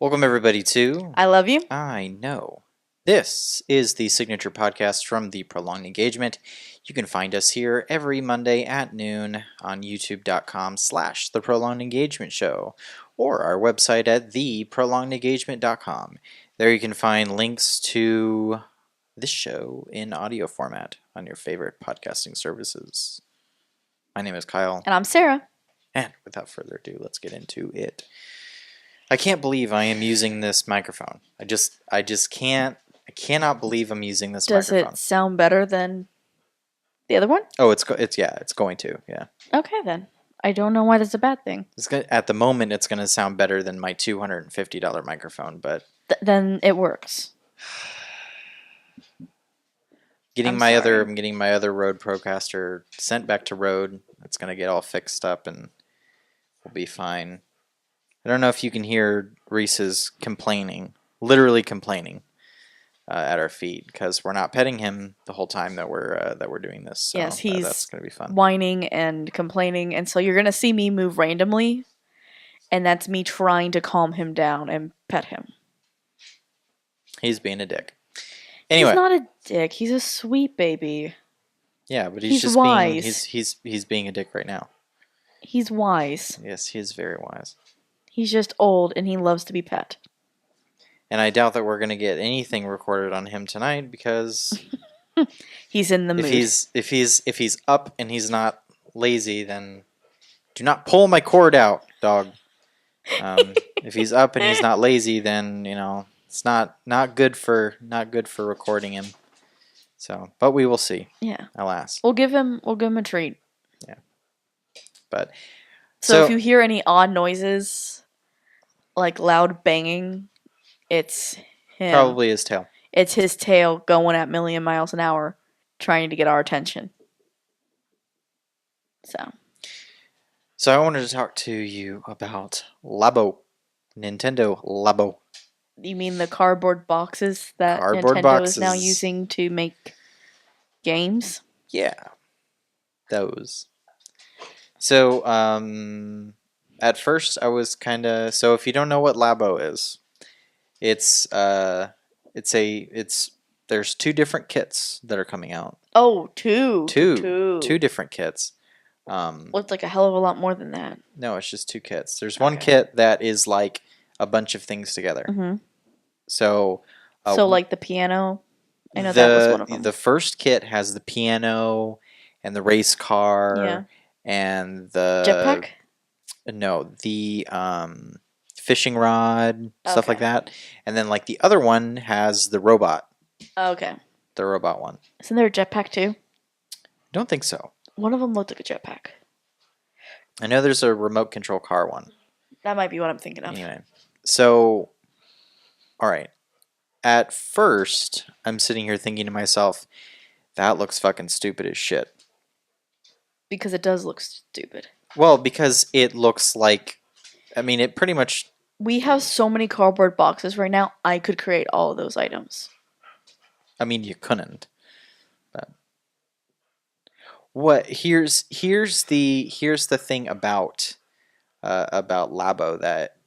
Welcome, everybody, to I Love You. I Know. This is the signature podcast from The Prolonged Engagement. You can find us here every Monday at noon on youtube.com/The Prolonged Engagement Show or our website at theprolongedengagement.com. There you can find links to this show in audio format on your favorite podcasting services. My name is Kyle. And I'm Sarah. And without further ado, let's get into it. I can't believe I am using this microphone. I cannot believe I'm using this microphone. Does it sound better than the other one? Oh, it's going to. Yeah. Okay, then. I don't know why that's a bad thing. At the moment, it's going to sound better than my $250 microphone, but then it works. I'm getting my other Rode Procaster sent back to Rode. It's going to get all fixed up and we'll be fine. I don't know if you can hear Reese's literally complaining at our feet because we're not petting him the whole time that we're doing this. So yes, he's that's gonna be fun. Whining and complaining, and so you're gonna see me move randomly, and that's me trying to calm him down and pet him. He's being a dick. Anyway, he's not a dick. He's a sweet baby. Yeah, but he's just wise. He's being a dick right now. He's wise. Yes, he is very wise. He's just old, and he loves to be pet. And I doubt that we're going to get anything recorded on him tonight because he's in the mood. If he's up and he's not lazy, then do not pull my cord out, dog. If he's up and he's not lazy, then it's not good for recording him. So, but we will see. Yeah. Alas. We'll give him a treat. Yeah. But so if you hear any odd noises, like loud banging, it's him. Probably his tail. It's his tail going at a million miles an hour, trying to get our attention. So I wanted to talk to you about Labo. Nintendo Labo. You mean the cardboard boxes that Nintendo is now using to make games? Yeah. Those. So, at first I was so if you don't know what Labo is, there's two different kits that are coming out. Oh, two different kits. It's like a hell of a lot more than that. No, it's just two kits. There's one kit that is like a bunch of things together. Mm-hmm. So like the piano. I know that was one of them. The first kit has the piano and the race car. Yeah. And the jetpack? No, the fishing rod, stuff like that. And then like the other one has the robot. Okay. The robot one. Isn't there a jetpack too? Don't think so. One of them looked like a jetpack. I know there's a remote control car one. That might be what I'm thinking of. Anyway, so all right. At first, I'm sitting here thinking to myself, that looks fucking stupid as shit. Because it does look stupid. Well, because it looks like, it pretty much... We have so many cardboard boxes right now, I could create all of those items. You couldn't. But here's the thing about Labo that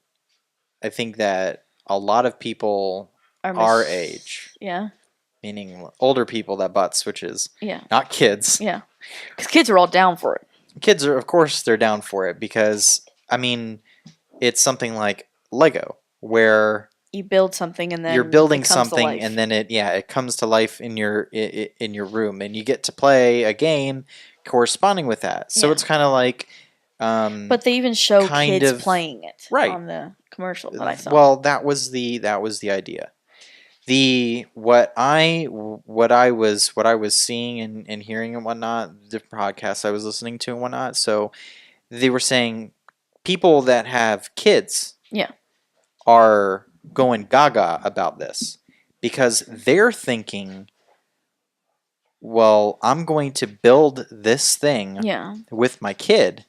I think that a lot of people our age... Yeah. Meaning older people that bought Switches. Yeah. Not kids. Yeah. Because kids are all down for it. Kids are, of course, they're down for it because, it's something like Lego, where you build something and then you're building something and then it comes to life in your room and you get to play a game corresponding with that. So it's kind of like. But they even show kids playing it on the commercial that I saw. Well, that was the idea. What I was seeing and hearing and whatnot, the podcasts I was listening to and whatnot. So they were saying people that have kids, are going gaga about this because they're thinking, well, I'm going to build this thing with my kid.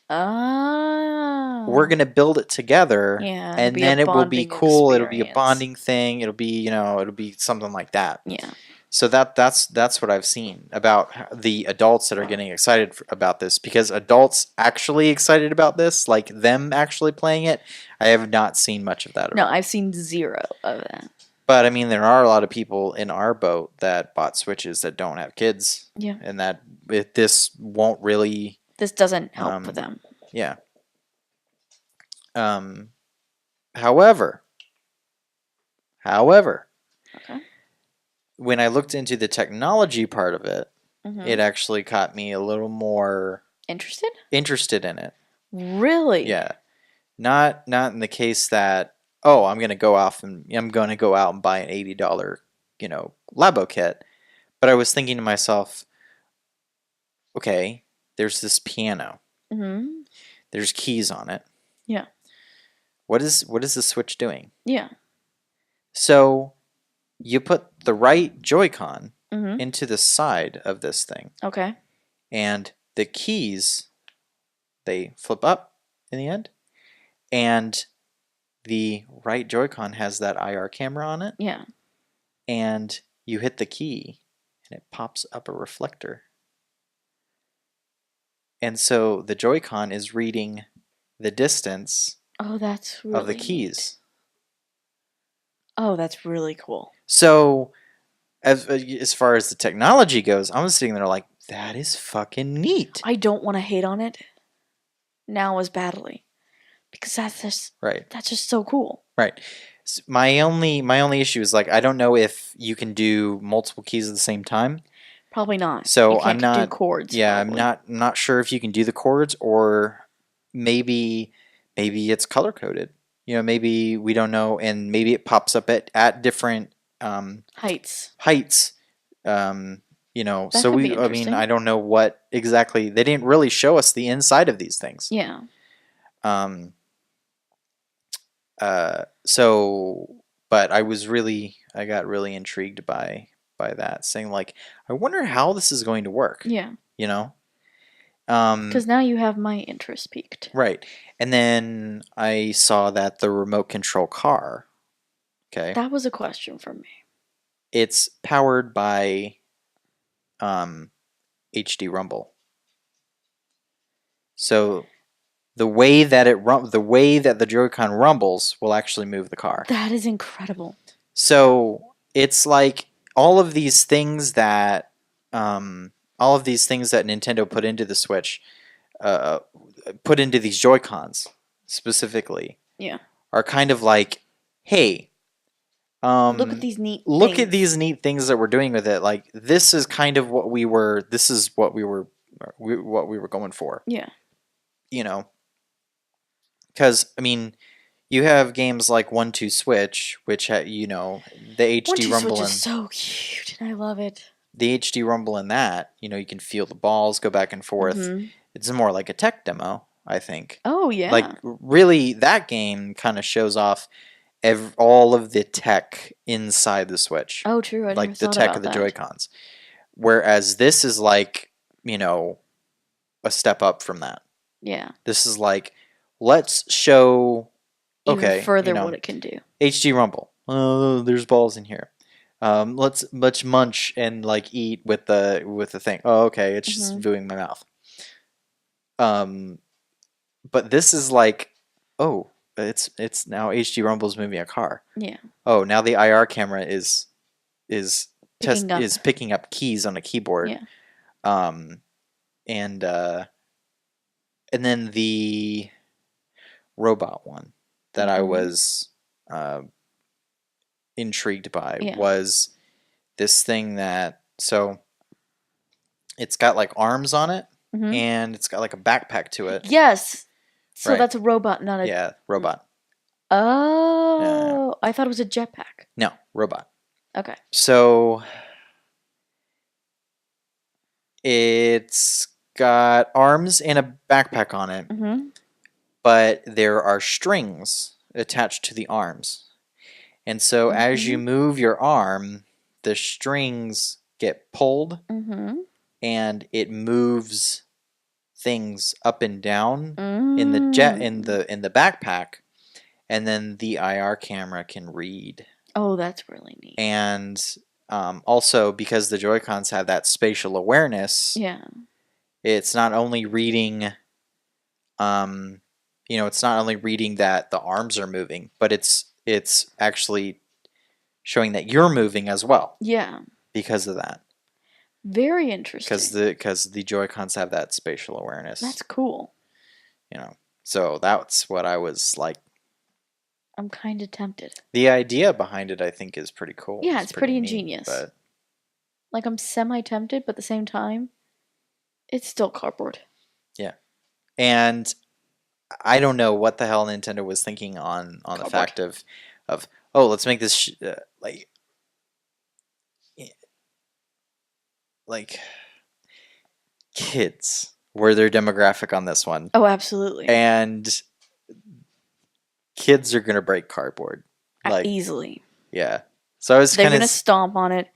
We're going to build it together and then it will be cool. Experience. It'll be a bonding thing. It'll be, it'll be something like that. Yeah. So that's what I've seen about the adults that are getting excited about this, because adults actually excited about this, like them actually playing it, I have not seen much of that at No, all. I've seen 0 of that. But I mean, there are a lot of people in our boat that bought Switches that don't have kids, Yeah. and that this won't really, This doesn't help for them. yeah. However, Okay. when I looked into the technology part of it, Mm-hmm. it actually caught me a little more Interested in it. Really? Yeah. Not in the case that, oh, I'm going to go out and buy an $80, Labo kit. But I was thinking to myself, okay, there's this piano. Mm-hmm. There's keys on it. Yeah. What is the Switch doing? Yeah. So you put the right Joy-Con Mm-hmm. into the side of this thing, Okay. and the keys, they flip up in the end, and the right Joy-Con has that IR camera on it, Yeah. and you hit the key, and it pops up a reflector. And so the Joy-Con is reading the distance Oh, that's really of the neat. keys. Oh, that's really cool. So as far as the technology goes, I'm sitting there like, that is fucking neat. I don't want to hate on it now as badly, because that's just so cool. Right. My only issue is, like, I don't know if you can do multiple keys at the same time. Probably not. So you can't I'm not do chords. Yeah, probably. I'm not sure if you can do the chords, or maybe it's color coded. Maybe we don't know, and maybe it pops up at different heights. That so could be I mean, interesting. I don't know what exactly. They didn't really show us the inside of these things. Yeah. But I got really intrigued by that, saying, like, I wonder how this is going to work. Yeah. Because now you have my interest peaked. Right. And then I saw that the remote control car, okay, That was a question for me. it's powered by HD Rumble. So the way that the Joy-Con rumbles will actually move the car. That is incredible. So it's like all of these things that Nintendo put into the Switch, put into these Joy-Cons specifically, Yeah. are kind of like, hey, look at these neat things that we're doing with it. Like, this is kind of what we were going for. Yeah. Because I mean, you have games like 1-2 Switch, which the HD Rumble Switch is so cute, and I love it. The HD Rumble in that, you can feel the balls go back and forth. Mm-hmm. It's more like a tech demo, I think. Oh yeah. Like, really, that game kind of shows off all of the tech inside the Switch. Oh, true. I never like the thought tech about of the that. Joy-Cons. Whereas this is like, a step up from that. Yeah. This is like, let's show Even further what it can do. HD Rumble. Oh, there's balls in here. Let's munch and like eat with the thing. Oh, okay, it's just doing my mouth. But this is like, oh, it's now HD Rumble's moving a car. Yeah. Oh, now the IR camera is picking up keys on a keyboard. Yeah. And then the robot one that I was intrigued by was this thing that, so it's got like arms on it, and it's got like a backpack to it. Yes. So that's a robot, not a robot. Oh, I thought it was a jetpack. No, robot. Okay. So it's got arms and a backpack on it, but there are strings attached to the arms. And so as you move your arm, the strings get pulled, and it moves things up and down in the backpack, and then the IR camera can read. Oh, that's really neat. And Also, because the Joy-Cons have that spatial awareness, Yeah. it's not only reading, it's not only reading that the arms are moving, but it's actually showing that you're moving as well Yeah. because of that. Very interesting. Because the Joy-Cons have that spatial awareness. That's cool. So that's what I was like. I'm kind of tempted. The idea behind it, I think, is pretty cool. Yeah, it's pretty neat, ingenious. but like, I'm semi-tempted, but at the same time, it's still cardboard. yeah. And I don't know what the hell Nintendo was thinking on the fact of let's make this like kids were their demographic on this one. Oh, absolutely. And kids are gonna break cardboard easily. Yeah. So I was they're gonna stomp on it.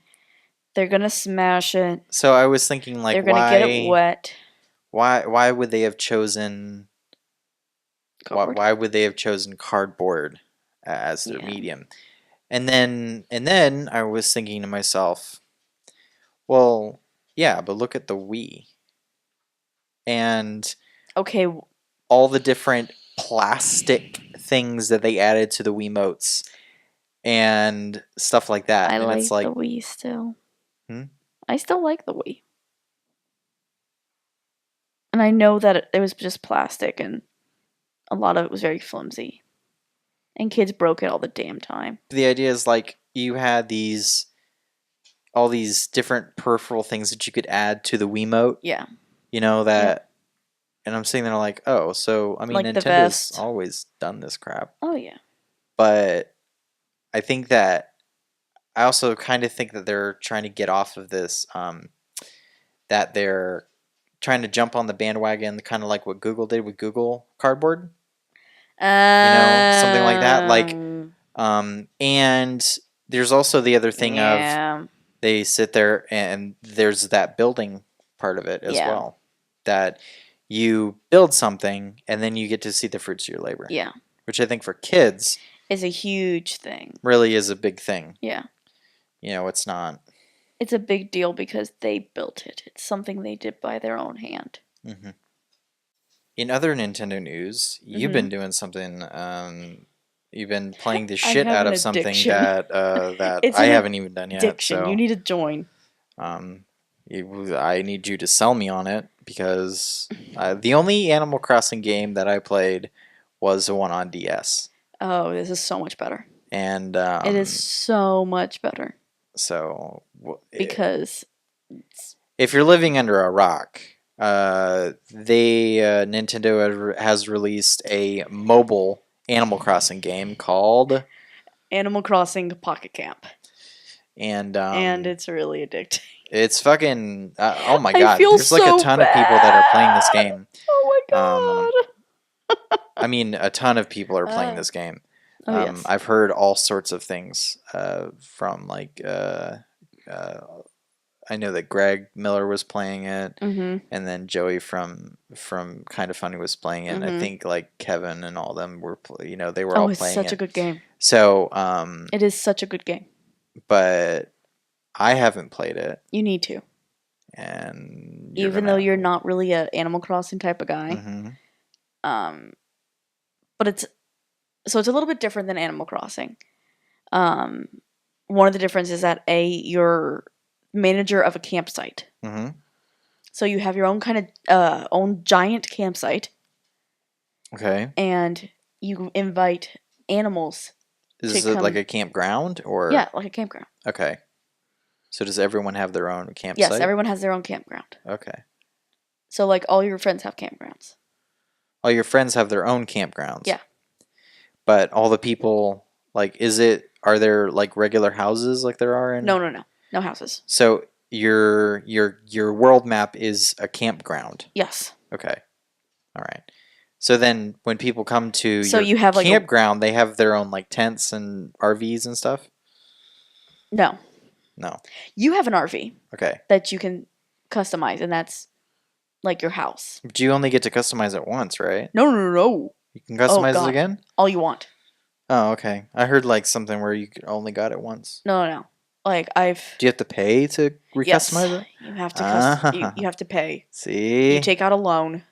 They're gonna smash it. So I was thinking, like, they're gonna get it wet. Why would they have chosen Cardboard? Why would they have chosen cardboard as their medium? And then I was thinking to myself, well, yeah, but look at the Wii. And okay, all the different plastic things that they added to the Wiimotes and stuff like that. I and like it's like the Wii still. Hmm? I still like the Wii. And I know that it was just plastic and a lot of it was very flimsy. And kids broke it all the damn time. The idea is, like, you had all these different peripheral things that you could add to the Wiimote. Yeah. And I'm sitting there like, oh, so, I mean, like Nintendo's always done this crap. Oh, yeah. But I think that, I also kind of think that they're trying to get off of this, that they're trying to jump on the bandwagon, kind of like what Google did with Google Cardboard. Something like that. Like, and there's also the other thing of they sit there and there's that building part of it as well. That you build something and then you get to see the fruits of your labor. Yeah. Which I think for kids is a huge thing. Really is a big thing. Yeah. It's not. It's a big deal because they built it. It's something they did by their own hand. Mm-hmm. In other Nintendo news, you've been doing something. You've been playing the shit out of something that I haven't even done yet. Addiction. So you need to join. I need you to sell me on it because the only Animal Crossing game that I played was the one on DS. Oh, this is so much better. And it is so much better. So because if you're living under a rock, Nintendo has released a mobile Animal Crossing game called Animal Crossing Pocket Camp. And it's really addicting. It's fucking oh my god! There's like a ton of people that are playing this game. Oh my god! I mean, a ton of people are playing this game. Yes. I've heard all sorts of things from like I know that Greg Miller was playing it, and then Joey from Kind of Funny was playing it. And I think like Kevin and all them were they were all playing it. Oh, it's such a good game. So it is such a good game. But I haven't played it. You need to. And even though you're not really a Animal Crossing type of guy, but it's a little bit different than Animal Crossing. One of the differences is that you're manager of a campsite. So you have your own kind of own giant campsite. Okay. And you invite animals. Is it like a campground or? Yeah, like a campground. Okay. So does everyone have their own campsite? Yes, everyone has their own campground. Okay. So like all your friends have campgrounds. All your friends have their own campgrounds. Yeah. But all the people, like, are there like regular houses like there are in? No houses. So your world map is a campground. Yes. Okay. All right. So then when people come to you have like campground, they have their own like tents and RVs and stuff? No. No. You have an RV. Okay. That you can customize, and that's like your house. But you only get to customize it once, right? No. You can customize it again? All you want. Oh, okay. I heard like something where you only got it once. No. Like I've Do you have to pay to recustomize it? you have to you have to pay. See? You take out a loan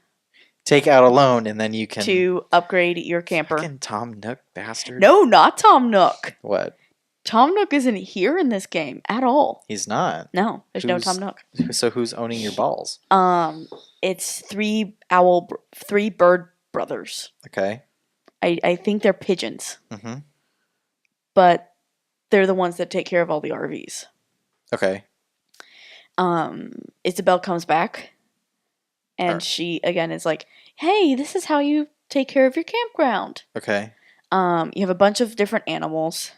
Take out a loan and then you can to upgrade your camper. Fucking Tom Nook bastard. No, not Tom Nook. What? Tom Nook isn't here in this game at all. He's not. No, there's no Tom Nook. So who's owning your balls? It's three bird brothers. Okay. I think they're pigeons. Mm-hmm. But they're the ones that take care of all the RVs. Okay. Isabel comes back, and she again is like, "Hey, this is how you take care of your campground." Okay. You have a bunch of different animals.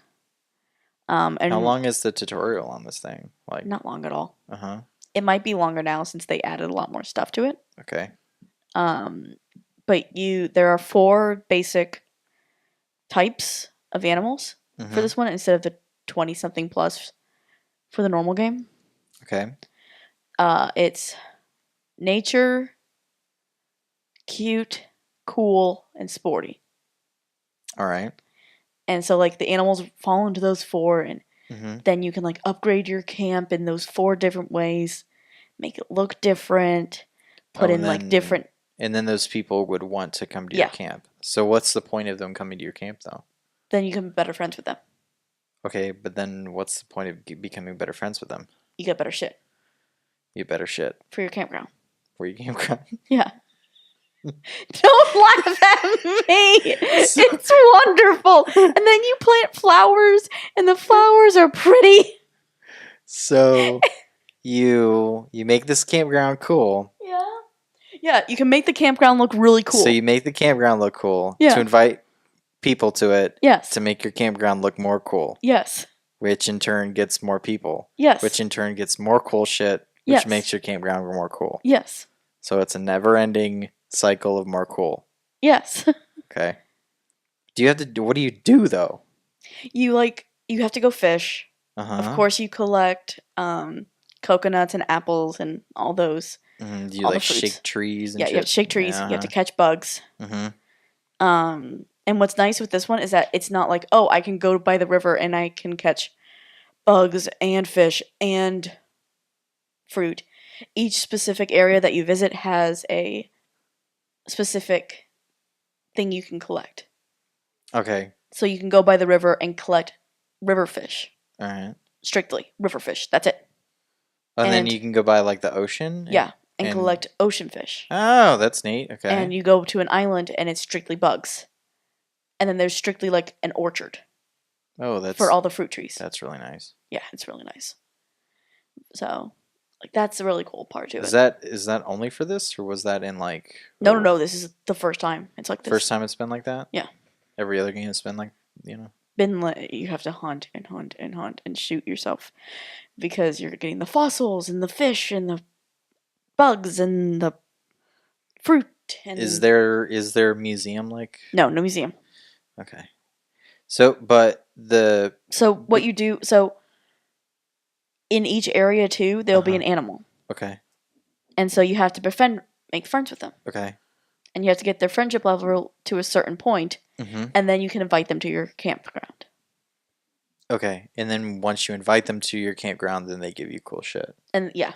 And how long is the tutorial on this thing? Like, not long at all. Uh-huh. It might be longer now since they added a lot more stuff to it. Okay. But there are 4 basic types of animals for this one instead of the 20-something plus for the normal game. Okay. It's nature, cute, cool, and sporty. All right. And so, like, the animals fall into those 4, and then you can, like, upgrade your camp in those 4 different ways, make it look different, put in, like, different... And then those people would want to come to your camp. So what's the point of them coming to your camp, though? Then you can be better friends with them. Okay, but then what's the point of becoming better friends with them? You get better shit. You get better shit? For your campground. For your campground? Yeah. Don't laugh at me. It's wonderful. And then you plant flowers, and the flowers are pretty. So you make this campground cool. Yeah. Yeah, you can make the campground look really cool. So you make the campground look cool to invite people to it. Yes. To make your campground look more cool. Yes. Which in turn gets more people. Yes. Which in turn gets more cool shit, which makes your campground more cool. Yes. So it's a never-ending cycle of more cool. Yes. Okay. What do you do though? You have to go fish. Of course you collect coconuts and apples and all those. Do you like shake trees and shit? You have to shake trees. You have to catch bugs. And what's nice with this one is that it's not like, oh, I can go by the river and I can catch bugs and fish and fruit. Each specific area that you visit has a specific thing you can collect. Okay. So you can go by the river and collect river fish. All right. Strictly river fish. That's it. And then you can go by like the ocean? And collect ocean fish. Oh, that's neat. Okay. And you go to an island and it's strictly bugs. And then there's strictly like an orchard. Oh, that's for all the fruit trees. That's really nice. Yeah, it's really nice. So, like, that's a really cool part to it. Is that only for this, or was that in like? No. This is the first time. It's like this. First time it's been like that. Yeah. Every other game has been like, you have to hunt and hunt and hunt and shoot yourself because you're getting the fossils and the fish and the bugs and the fruit. And is there a museum like? No museum. Okay. So what you do in each area too, there'll be an animal. Okay. And so you have to make friends with them. Okay. And you have to get their friendship level to a certain point, and then you can invite them to your campground. Okay. And then once you invite them to your campground, then they give you cool shit. And yeah.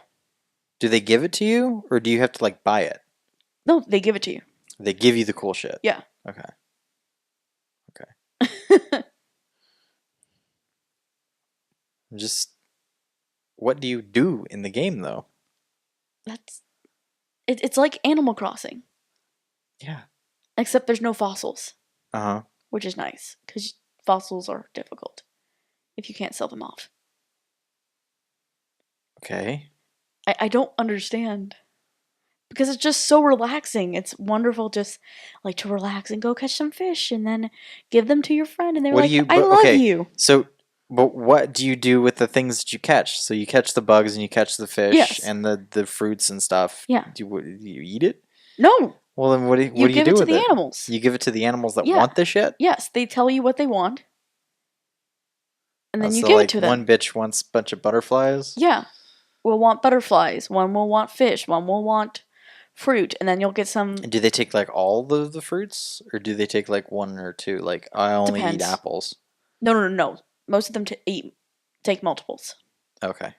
Do they give it to you, or do you have to like buy it? No, they give it to you. They give you the cool shit. Yeah. Okay. What do you do in the game though? It's like Animal Crossing. Yeah. Except there's no fossils. Which is nice, because fossils are difficult if you can't sell them off. Okay. I don't understand. Because it's just so relaxing. It's wonderful just like to relax and go catch some fish and then give them to your friend and they're I love you. So, but what do you do with the things that you catch? So you catch the bugs and you catch the fish and the fruits and stuff. Yeah. Do you eat it? No. Well, then what do you do with it? You give it to the animals. You give it to the animals that want the shit? Yes, they tell you what they want. And then you give it to them. One bitch wants a bunch of butterflies? Yeah. We'll want butterflies. One will want fish. One will want fruit. And then you'll get some... And do they take like all the fruits? Or do they take like one or two? Like, I only eat apples. No. Most of them eat take multiples. Okay.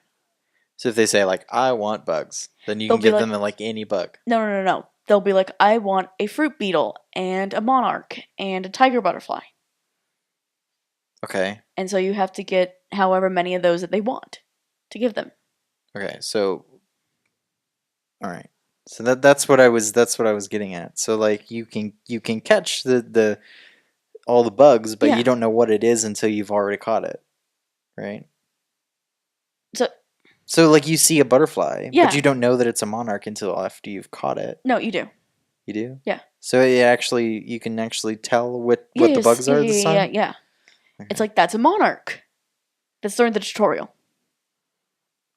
So if they say, like, I want bugs, then you They'll can be give like- them, like, any bug. No. They'll be like, I want a fruit beetle and a monarch and a tiger butterfly. Okay. And so you have to get however many of those that they want to give them. Okay, so all right. So that's what I was getting at. So like you can catch the all the bugs, but Yeah. you don't know what it is until you've already caught it. Right? So like you see a butterfly, Yeah. but you don't know that it's a monarch until after you've caught it. No, you do. You do? Yeah. So you can actually tell what the bugs are this time? Yeah. Okay. It's like, that's a monarch. That's during the tutorial.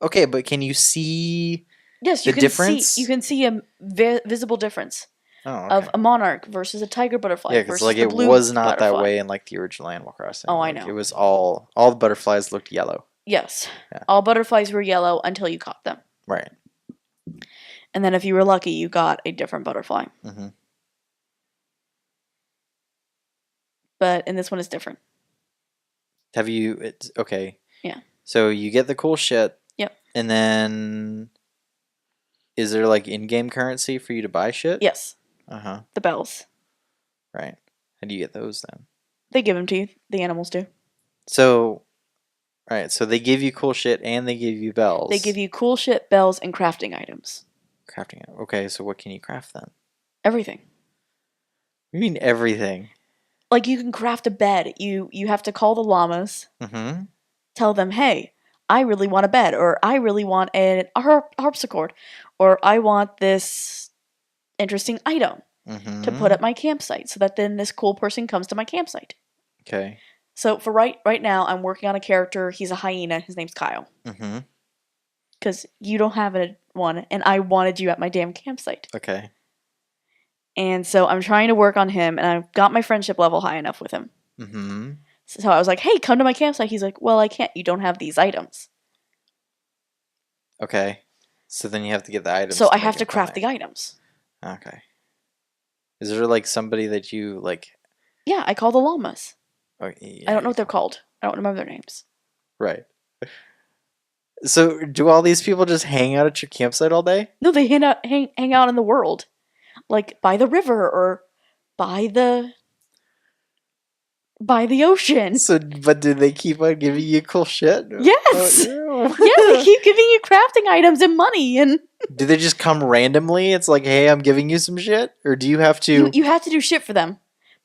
Okay, but can you see Yes, the difference? You can see a visible difference of a monarch versus a tiger butterfly. Yeah, because versus like the it blue was not butterfly. that way in like the original Animal Crossing. Oh, I Like, know. it was all the butterflies looked yellow. Yes. Yeah. All butterflies were yellow until you caught them. Right. And then if you were lucky, you got a different butterfly. Mm-hmm. But in this one, it's different. Okay. Yeah. So you get the cool shit. Yep. And then is there like in-game currency for you to buy shit? Yes. Uh-huh. The bells. Right. How do you get those then? They give them to you. The animals do. So, right. So they give you cool shit and they give you bells. They give you cool shit, bells, and crafting items. Crafting it. Okay, so what can you craft then? Everything. You mean everything? Like, you can craft a bed. You have to call the llamas. Mm-hmm. Tell them, hey, I really want a bed, or I really want a harpsichord, or I want this interesting item to put at my campsite, so that then this cool person comes to my campsite. Okay. So for right now, I'm working on a character. He's a hyena. His name's Kyle. Mm-hmm. Because you don't have one, and I wanted you at my damn campsite. Okay. And so I'm trying to work on him, and I've got my friendship level high enough with him. Mm-hmm. So I was like, hey, come to my campsite. He's like, well, I can't. You don't have these items. Okay. So then you have to get the items. So I make have to it craft fine. the items. Okay. Is there like somebody that you like? Yeah, I call the llamas. Oh, yeah, I don't know what they're called. I don't remember their names. Right. So do all these people just hang out at your campsite all day? No, they hang out in the world. Like by the river or by the ocean. So, but do they keep on giving you cool shit? Yes! Oh, Yeah, they keep giving you crafting items and money, and do they just come randomly? It's like, hey, I'm giving you some shit? Or do you have to... you have to do shit for them.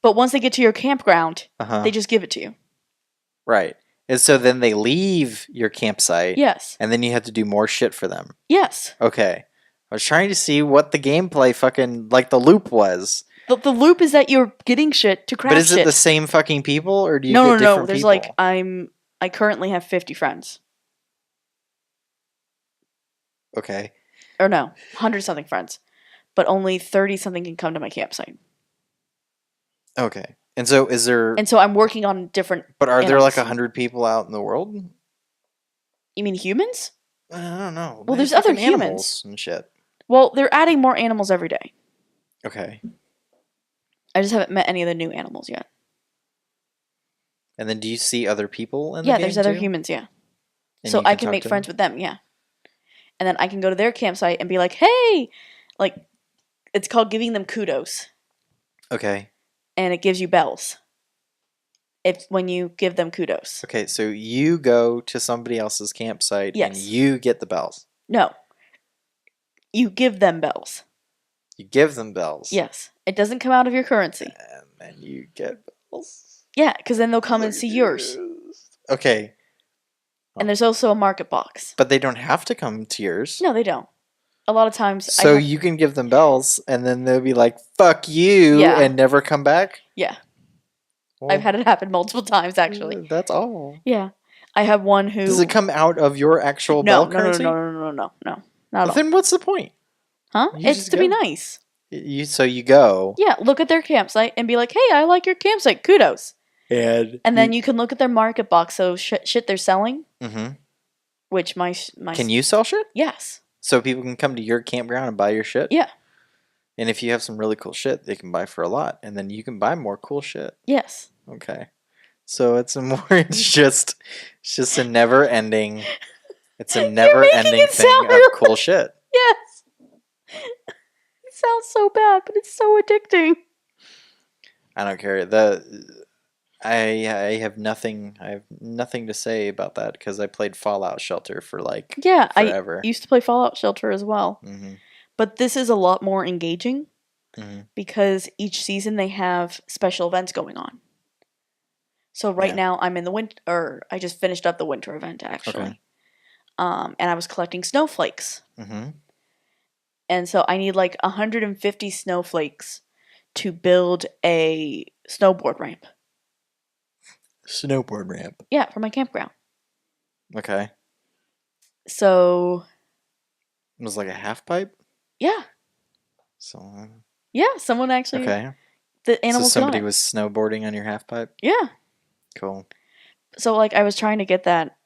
But once they get to your campground, Uh-huh. they just give it to you. Right. And so then they leave your campsite. Yes. And then you have to do more shit for them. Yes. Okay. I was trying to see what the gameplay fucking, like, the loop was. The loop is that you're getting shit to craft But is it shit. the same fucking people, or do you No, get no, different no. There's people? like, I currently have 50 friends. Okay. Or no, 100-something friends. But only 30-something can come to my campsite. Okay. And so is there... And so I'm working on different But are there like animals. 100 people out in the world? You mean humans? I don't know. Well, Man, there's other fucking humans. animals and shit. Well, they're adding more animals every day. Okay. I just haven't met any of the new animals yet. And then do you see other people in the game? Yeah, there's other too? humans, yeah. And So you I can talk make to friends them? with them, yeah. And then I can go to their campsite and be like, hey! Like, it's called giving them kudos. Okay. And it gives you bells. When you give them kudos. Okay, so you go to somebody else's campsite and Yes. you get the bells. No. You give them bells. You give them bells. Yes. It doesn't come out of your currency. And then you get bells. Yeah, because then they'll come and see yours. Okay. And there's also a market box. But they don't have to come to yours. No, they don't. A lot of times... So you can give them bells and then they'll be like, fuck you, Yeah. and never come back? Yeah. Well, I've had it happen multiple times, actually. That's all. Yeah. I have one who... Does it come out of your actual No, bell no, currency? no. Not at all. Then what's the point? Huh? You It's just to be go. nice. So you go. Yeah, look at their campsite and be like, hey, I like your campsite. Kudos. And then you can look at their market box. So shit they're selling, Mm-hmm. which my... Can you sell shit? Yes. So people can come to your campground and buy your shit? Yeah. And if you have some really cool shit, they can buy for a lot. And then you can buy more cool shit. Yes. Okay. So it's just a never ending. It's a You're never making ending it thing sound of really- cool shit. Yes. It sounds so bad, but it's so addicting. I don't care. I have nothing. I have nothing to say about that because I played Fallout Shelter for like forever. I used to play Fallout Shelter as well. Mm-hmm. But this is a lot more engaging Mm-hmm. because each season they have special events going on. So right now I'm in the winter, or I just finished up the winter event actually. Okay. And I was collecting snowflakes. Mm-hmm. And so I need like 150 snowflakes to build a snowboard ramp. Snowboard ramp. Yeah, for my campground. Okay. So It was like a half pipe. yeah, So yeah, someone actually okay. the animals So somebody got it. was snowboarding on your half pipe. Yeah. Cool. So like I was trying to get that,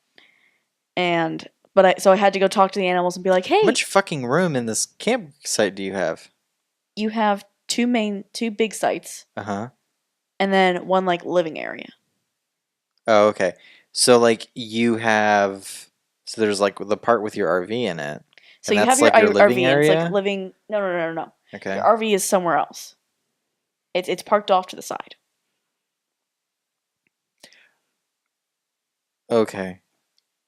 but I had to go talk to the animals and be like, hey, How much fucking room in this campsite do you have? you have two big sites, Uh-huh. and then one like living area. Oh, okay. So like so there's like the part with your RV in it. So And you that's have your like your RV, living and it's like area? living. No. Okay. Your RV is somewhere else. It's parked off to the side. Okay.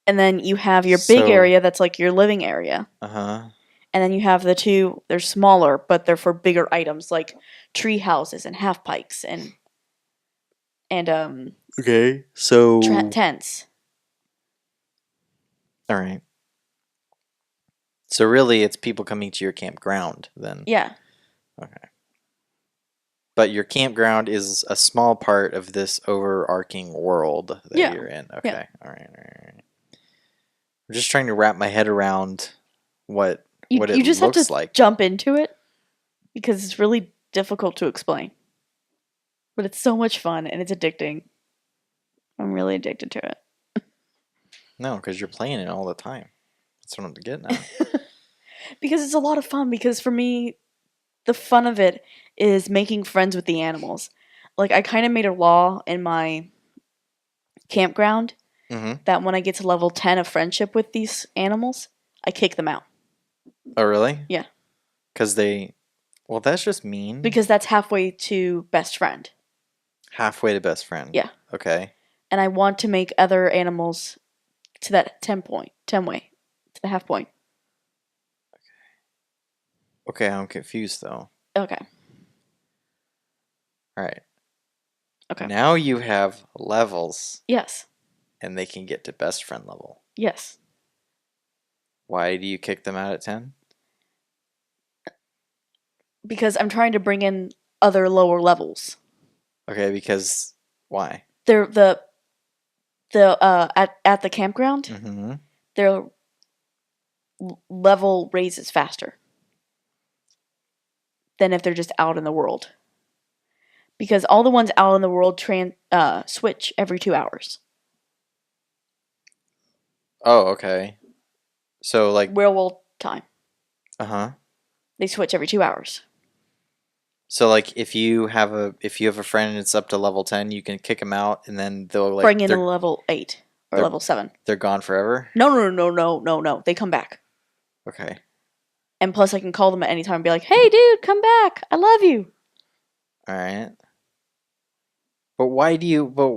And then you have your big So- area that's like your living area. Uh-huh. And then you have the two, they're smaller, but they're for bigger items like tree houses and half pikes and Okay. So tents. all right. So really it's people coming to your campground then. Yeah. Okay. But your campground is a small part of this overarching world that you're in. Okay. Yeah. All right. I'm just trying to wrap my head around what You it just looks have to like. jump into it because it's really difficult to explain. But it's so much fun and it's addicting. I'm really addicted to it. No, because you're playing it all the time. That's what I'm getting at. Because it's a lot of fun, because for me, the fun of it is making friends with the animals. Like, I kind of made a law in my campground Mm-hmm. that when I get to level 10 of friendship with these animals, I kick them out. Oh, really? Yeah. Because well, that's just mean. Because that's halfway to best friend. Halfway to best friend. Yeah. Okay. And I want to make other animals to that 10 way, to the half point. Okay, I'm confused though. Okay. All right. Okay. Now you have levels, Yes. and they can get to best friend level. Yes. Why do you kick them out at 10? Because I'm trying to bring in other lower levels. Okay, because why? They're at the campground, Mm-hmm. their level raises faster than if they're just out in the world. Because all the ones out in the world switch every 2 hours. Oh, okay. So like, Werewolf time. uh-huh. They switch every 2 hours. So like, if you have a friend and it's up to level 10, you can kick them out, and then they'll like Bring in a level 8 or level 7. They're gone forever. No. They come back. Okay. And plus, I can call them at any time and be like, "Hey, dude, come back! I love you." All right. But why do you? But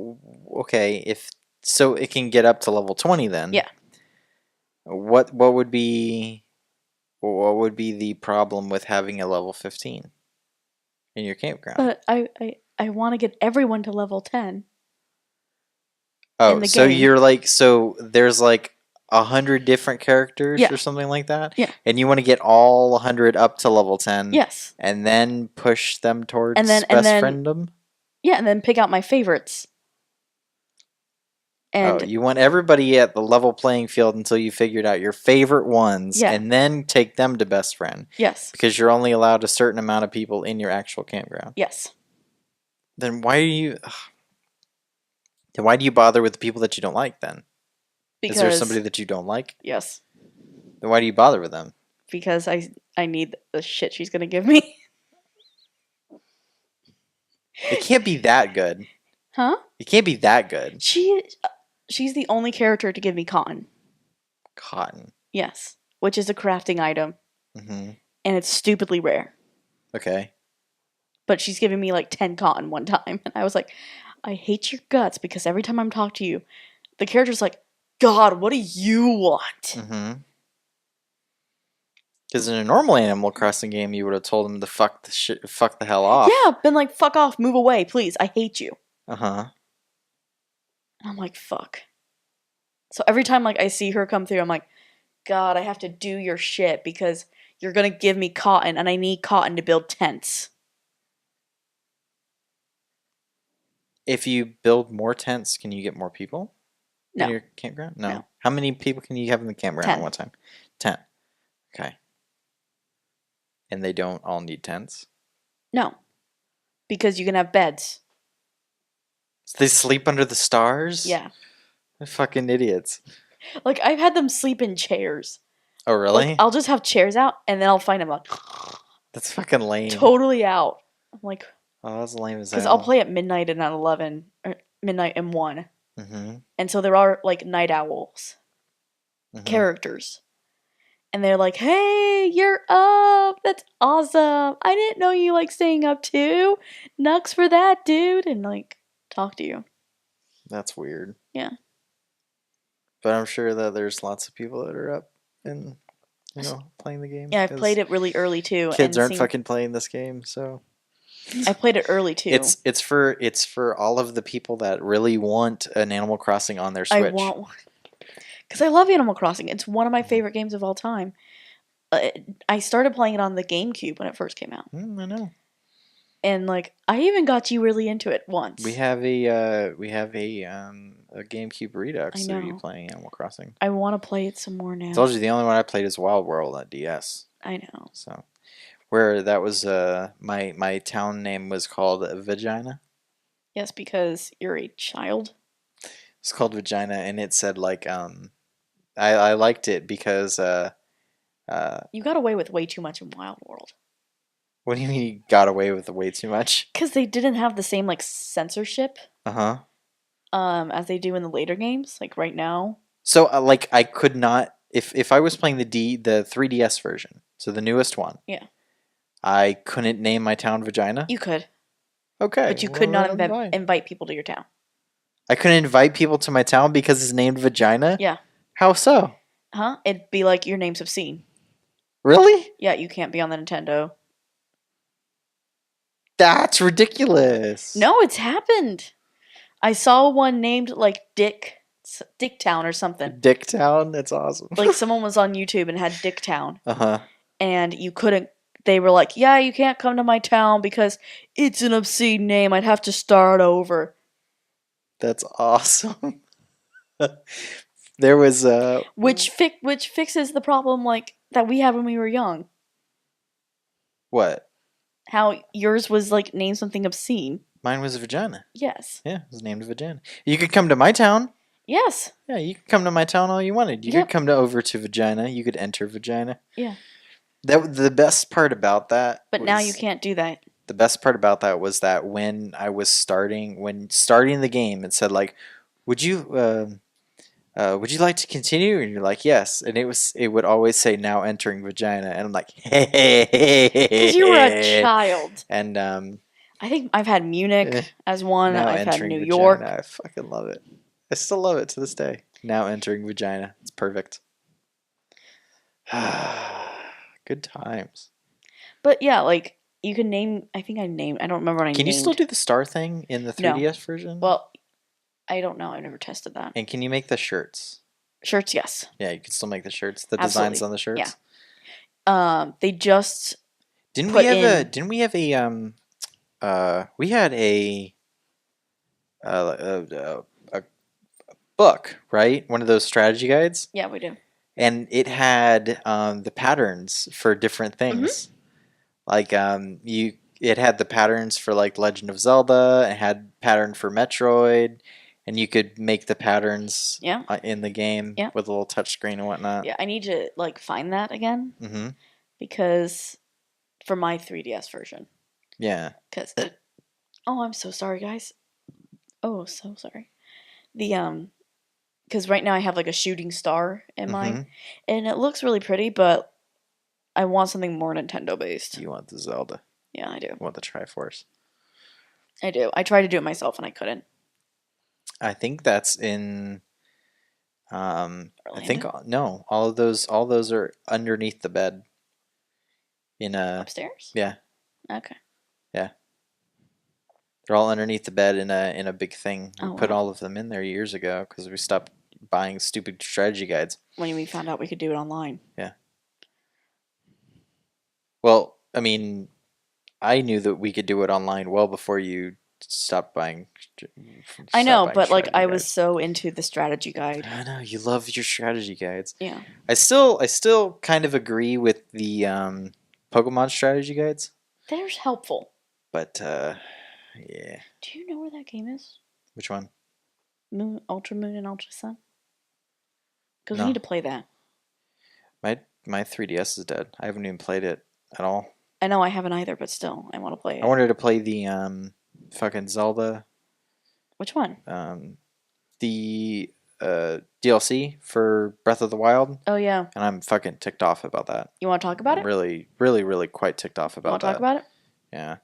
okay, if so, it can get up to level 20 then. Yeah. What would be the problem with having a level 15 in your campground? But I want to get everyone to level 10. Oh, in the so game. you're like, so there's like 100 different characters Yeah. or something like that? Yeah. And you want to get all 100 up to level 10? Yes. And then push them towards And then friendom? Yeah, and then pick out my favorites. And you want everybody at the level playing field until you figured out your favorite ones, Yeah. and then take them to best friend. Yes. Because you're only allowed a certain amount of people in your actual campground. Yes. Then why do you bother with the people that you don't like then? Because Is there somebody that you don't like? Yes. Then why do you bother with them? Because I need the shit she's gonna give me. It can't be that good. Huh? You can't be that good. She's the only character to give me cotton. Cotton. Yes, which is a crafting item. Mm-hmm. And it's stupidly rare. Okay. But she's giving me like 10 cotton one time. And I was like, I hate your guts because every time I'm talking to you, the character's like, God, what do you want? Mm-hmm. Because in a normal Animal Crossing game, you would have told him to fuck the hell off. Yeah, been like, fuck off, move away, please. I hate you. Uh-huh. And I'm like, fuck. So every time like I see her come through, I'm like, God, I have to do your shit because you're gonna give me cotton and I need cotton to build tents. If you build more tents, can you get more people No. in your campground? No. No. How many people can you have in the campground 10. at one time? 10. Okay. And they don't all need tents? No. Because you can have beds. So they sleep under the stars? Yeah. They're fucking idiots. Like, I've had them sleep in chairs. Oh, really? Like, I'll just have chairs out, and then I'll find them like... That's fucking lame. Totally out. I'm like... Oh, that's lame as hell. Because I'll play at midnight and at 11. Or midnight and 1. Mm-hmm. And so there are, like, night owls. Mm-hmm. Characters. And they're like, hey, you're up. That's awesome. I didn't know you like staying up too. Nux for that, dude. And like, talk to you. That's weird. Yeah. But I'm sure that there's lots of people that are up and, playing the game. Yeah, I played it really early too. Kids aren't fucking playing this game, so. I played it early too. It's for all of the people that really want an Animal Crossing on their Switch. I want one. Because I love Animal Crossing. It's one of my favorite games of all time. I started playing it on the GameCube when it first came out. I know. And like, I even got you really into it once. We have a GameCube Redux of you playing Animal Crossing. I want to play it some more now. I told you the only one I played is Wild World on DS. I know. So, where that was my town name was called Vagina. Yes, because you're a child. It's called Vagina, and it said like I liked it because you got away with way too much in Wild World. What do you mean you got away with way too much? Because they didn't have the same like censorship. As they do in the later games, like right now. So like I could not if I was playing the 3DS version, so the newest one. Yeah. I couldn't name my town Vagina. You could. Okay. But you could not invite people to your town. I couldn't invite people to my town because it's named Vagina? Yeah. How so? Huh? It'd be like your name's obscene. Really? Yeah, you can't be on the Nintendo. That's ridiculous. No, it's happened. I saw one named like Dicktown or something. Dicktown? That's awesome. Like someone was on YouTube and had Dicktown. Uh-huh. And you couldn't, they were like, yeah, you can't come to my town because it's an obscene name. I'd have to start over. That's awesome. There was which fixes the problem like that we had when we were young. What? How yours was like named something obscene. Mine was Vagina. Yes. Yeah, it was named Vagina. You could come to my town. Yes. Yeah, you could come to my town all you wanted. You could come over to Vagina. You could enter Vagina. Yeah. The best part about that. But now you can't do that. The best part about that was that when starting the game, it said like, would you like to continue? And you're like, yes. And it would always say now entering Vagina, and I'm like, hey, because you were a child. And I think I've had Munich as one. Now I've had New Vagina. York. I fucking love it. I still love it to this day. Now entering Vagina. It's perfect. Good times. But yeah, like you can name. I think I don't remember what I named. Can you still do the star thing in the 3DS version? Well, I don't know. I've never tested that. And can you make the shirts? Shirts, yes. Yeah, you can still make the shirts. The Absolutely. designs on the shirts. Yeah. They just we had a book, right? One of those strategy guides. Yeah, we do. And it had the patterns for different things. Like it had the patterns for like Legend of Zelda. It had pattern for Metroid, and you could make the patterns in the game with a little touchscreen and whatnot. Yeah, I need to like find that again because for my 3DS version. Yeah. Because oh, I'm so sorry, guys. Oh, so sorry. The because right now I have like a shooting star in mine, and it looks really pretty, but I want something more Nintendo based. You want the Zelda? Yeah, I do. You want the Triforce? I do. I tried to do it myself and I couldn't. I think that's in. I think Orlando? no. All those are underneath the bed. In a Upstairs? yeah, Okay. yeah. They're all underneath the bed in a big thing. We Oh, put wow. all of them in there years ago because we stopped buying stupid strategy guides. When we found out we could do it online. Yeah. Well, I mean, I knew that we could do it online well before you stopped buying. I know, but like strategy I was guides. so into the strategy guide. I know you love your strategy guides. Yeah. I still kind of agree with the Pokemon strategy guides, They're helpful. but yeah. Do you know where that game is? Which one? Moon, Ultra Moon, and Ultra Sun? Because we No, need to play that. my 3DS is dead. I haven't even played it at all. I know I haven't either, but still, I want to play it. I wanted to play the fucking Zelda Which one? the DLC for Breath of the Wild, Oh, yeah. and I'm fucking ticked off about that. You want to talk about I'm it? really, really, really quite ticked off You about want to that. talk about it? Yeah.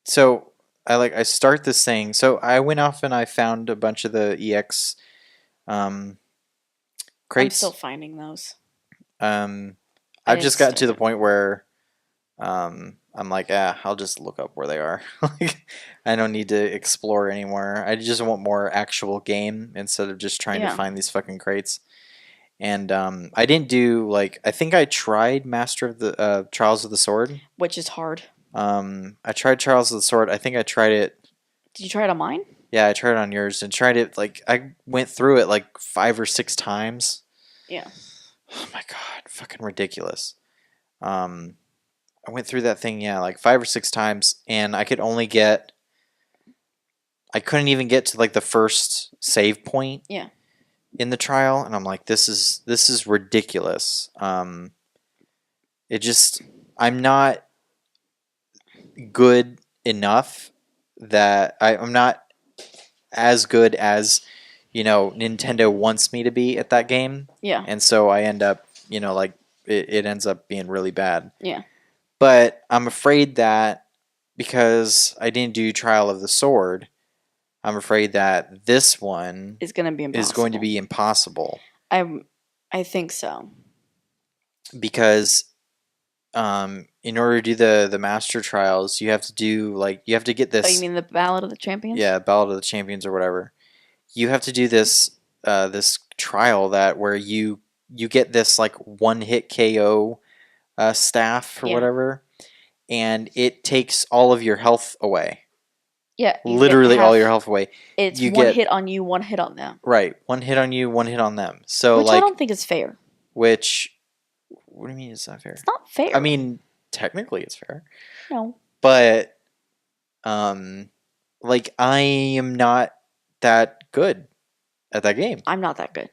So I start this thing. So I went off and I found a bunch of the EX crates. I'm still finding those. I've just gotten to the point where I'm like, I'll just look up where they are. Like, I don't need to explore anymore. I just want more actual game instead of just trying to find these fucking crates. And I didn't do I think I tried Master of the Trials of the Sword, which is hard. I tried Trials of the Sword. I think I tried it. Did you try it on mine? Yeah, I tried it on yours and tried it I went through it 5 or 6 times. Yeah. Oh my god, fucking ridiculous. I went through that thing 5 or 6 times, and I couldn't even get to the first save point. Yeah. In the trial, and I'm like, this is ridiculous. I'm not good enough that I'm not as good as Nintendo wants me to be at that game. Yeah. And so I end up it ends up being really bad. Yeah. But I'm afraid that because I didn't do Trial of the Sword, I'm afraid that this one is going to be impossible. I think so. Because in order to do the Master Trials, you have to do you have to get this. Oh, you mean the Ballad of the Champions? Yeah, Ballad of the Champions or whatever. You have to do this this trial where you get this one hit KO staff or whatever, and it takes all of your health away. Yeah, literally all your health away. It's hit on you, one hit on them. Right, one hit on you, one hit on them. So which I don't think is fair. Which, what do you mean it's not fair? It's not fair. I mean, technically it's fair. No. But, I am not that good at that game. I'm not that good.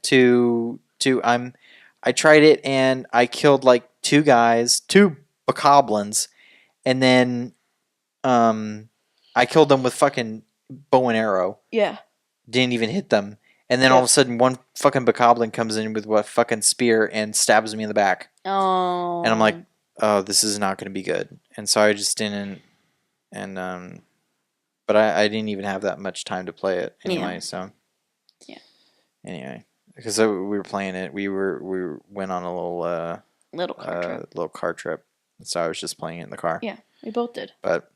I tried it and I killed 2 guys, 2 bokoblins, and then I killed them with fucking bow and arrow. Yeah. Didn't even hit them. And then all of a sudden one fucking bokoblin comes in with a fucking spear and stabs me in the back. Oh. And I'm like, oh, this is not going to be good. And so I just didn't. And but I didn't even have that much time to play it anyway. Yeah. So yeah. Anyway, because we were playing it, we went on a little car trip. So I was just playing it in the car. Yeah, we both did. But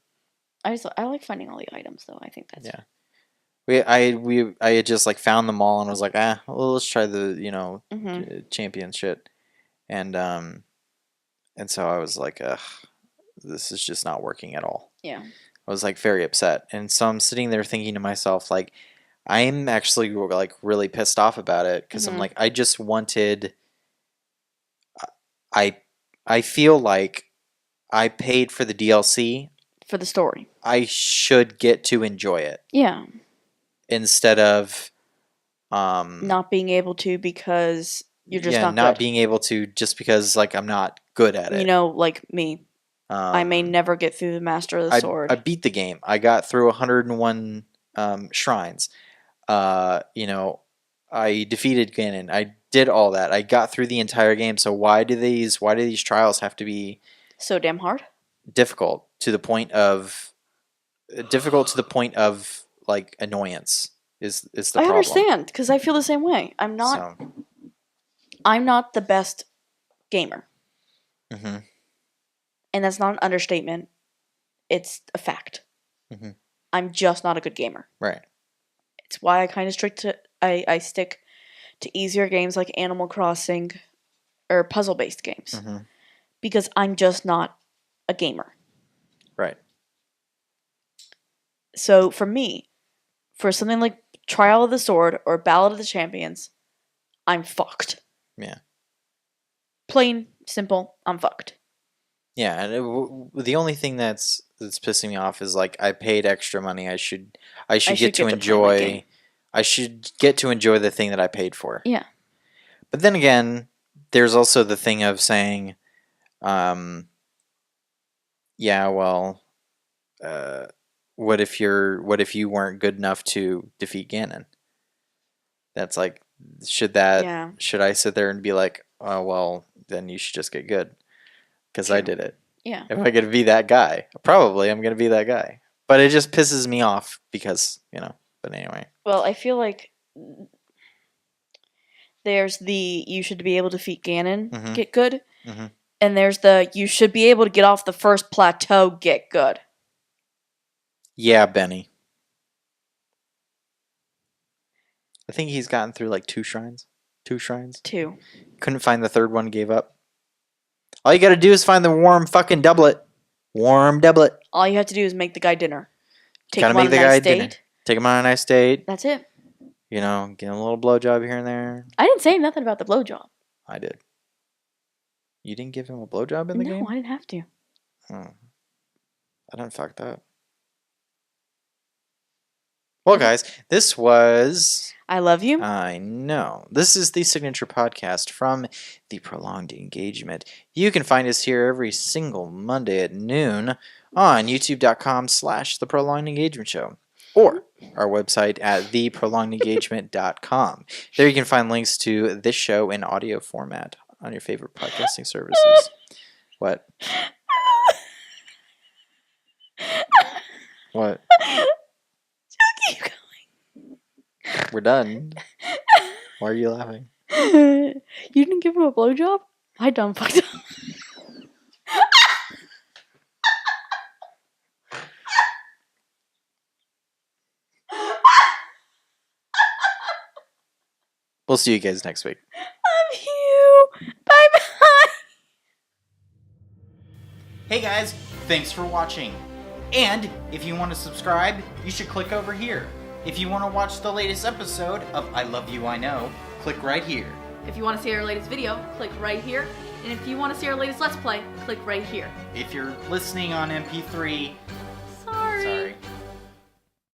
I like finding all the items though. I think that's I had just found them all and was like, well, let's try the champion shit. And so I was like, ugh, this is just not working at all. Yeah. I was very upset. And so I'm sitting there thinking to myself, I'm actually really pissed off about it because I'm I just wanted. I feel like I paid for the DLC for the story. I should get to enjoy it. Yeah. Instead of not being able to because you're just not being able to just because I'm not good at it. Like me. I may never get through the Master of the Sword. I beat the game. I got through 101 shrines. I defeated Ganon. I did all that. I got through the entire game. So why do these trials have to be so damn hard? Difficult to the point of like annoyance is the problem. I understand, because I feel the same way. I'm not the best gamer. Mm-hmm. And that's not an understatement. It's a fact. Mm-hmm. I'm just not a good gamer. Right. It's why I kind of I stick to easier games like Animal Crossing or puzzle-based games. Mm-hmm. Because I'm just not a gamer. Right. So for me, for something like Trial of the Sword or Ballad of the Champions, I'm fucked. Yeah. Plain, simple, I'm fucked. Yeah, and the only thing that's pissing me off is like I paid extra money. I should get to enjoy. I should get to enjoy the thing that I paid for. Yeah. But then again, there's also the thing of saying, yeah, well, what if you weren't good enough to defeat Ganon? That's like, should I sit there and be like, oh well, then you should just get good because I did it. Yeah. If I get to be that guy, probably I'm gonna be that guy. But it just pisses me off because But anyway. Well, I feel like there's the you should be able to defeat Ganon, get good. Mm-hmm. And there's the you should be able to get off the first plateau, get good. Yeah, Benny. I think he's gotten through like 2 shrines. 2 shrines? 2. Couldn't find the third one, gave up. All you gotta do is find the warm fucking doublet. Warm doublet. All you have to do is make the guy dinner. Take him on a nice date. Take him on a nice date. That's it. Get him a little blowjob here and there. I didn't say nothing about the blowjob. I did. You didn't give him a blowjob in the game? No, I didn't have to. I didn't fuck that. Well, guys, this was... I love you. I know. This is the signature podcast from The Prolonged Engagement. You can find us here every single Monday at noon on youtube.com/The Prolonged Engagement Show. Or our website at theprolongedengagement.com. There you can find links to this show in audio format on your favorite podcasting services. What? What? Keep going. We're done. Why are you laughing? You didn't give him a blowjob? I done fucked up. We'll see you guys next week. Love you. Bye-bye. Hey guys, thanks for watching. And if you want to subscribe, you should click over here. If you want to watch the latest episode of I Love You, I Know, click right here. If you want to see our latest video, click right here. And if you want to see our latest Let's Play, click right here. If you're listening on MP3